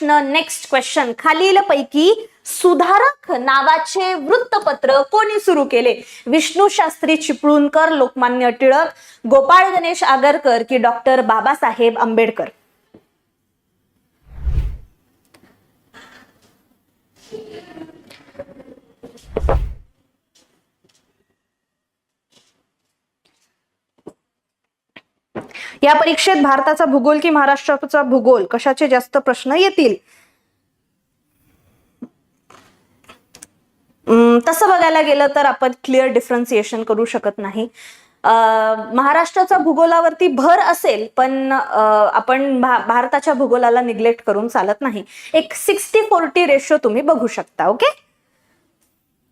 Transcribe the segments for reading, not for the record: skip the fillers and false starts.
प्रश्न, next question. खालीलपैकी सुधारक नावाचे वृत्तपत्र कोणी सुरू केले? विष्णू शास्त्री चिपळूणकर, लोकमान्य टिळक, गोपाळ गणेश आगरकर की डॉक्टर बाबासाहेब आंबेडकर? या परीक्षेत भारताचा भूगोल की महाराष्ट्राचा भूगोल कशाचे जास्त प्रश्न येतील? तसं बघायला गेलं तर आपण क्लिअर डिफरन्सिएशन करू शकत नाही. महाराष्ट्राचा भूगोलावरती भर असेल, पण आपण भारताच्या भूगोलाला निग्लेक्ट करून चालत नाही. एक 60-40 रेशो तुम्ही बघू शकता. ओके,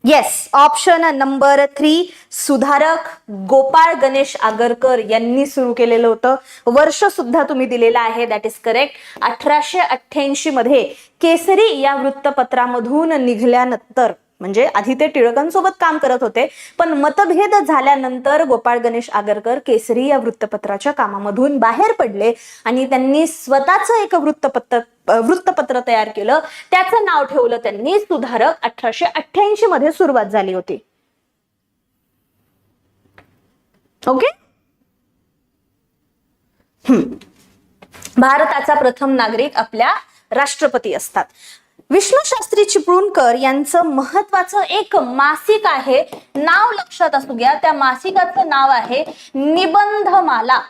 येस, ऑप्शन नंबर 3 सुधारक गोपाळ गणेश आगरकर यांनी सुरू केलेलं होतं. वर्ष सुद्धा तुम्ही दिलेलं आहे, दॅट इज करेक्ट. 1888 मध्ये केसरी या वृत्तपत्रामधून निघाल्यानंतर, म्हणजे आधी ते टिळकांसोबत काम करत होते, पण मतभेद झाल्यानंतर गोपाळ गणेश आगरकर केसरी या वृत्तपत्राच्या कामामधून बाहेर पडले आणि त्यांनी स्वतःचं एक वृत्तपत्र तयार केलं. त्याचं नाव ठेवलं त्यांनी सुधारक. 1888 मध्ये सुरुवात झाली होती. ओके, भारताचा प्रथम नागरिक आपल्या राष्ट्रपती असतात. विष्णू शास्त्री चिपळूणकर यांचं महत्वाचं एक मासिक आहे, नाव लक्षात असू घ्या. त्या मासिकाचं नाव आहे निबंधमाला.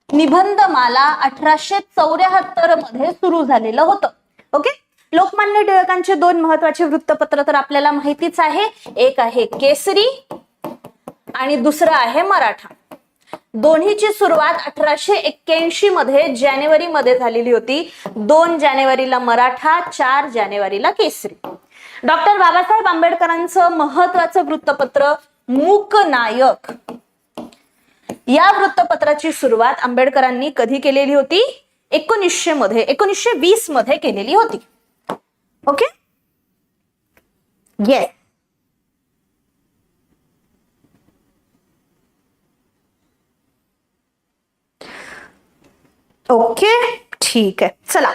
निबंधमाला 1874 मध्ये सुरू झालेलं होतं. ओके, लोकमान्य टिळकांचे 2 महत्वाचे वृत्तपत्र तर आपल्याला माहितीच आहे. एक आहे केसरी आणि दुसरं आहे मराठा. दोन्हीची सुरुवात 1881 मध्ये जानेवारी मध्ये झालेली होती. 2 जानेवारीला मराठा, 4 जानेवारीला केसरी. डॉक्टर बाबासाहेब आंबेडकरांचं महत्वाचं वृत्तपत्र मूकनायक. या वृत्तपत्राची सुरुवात आंबेडकरांनी कधी केलेली होती? 1920 मध्ये केलेली होती. Okay, yes. ओके, ठीक आहे. चला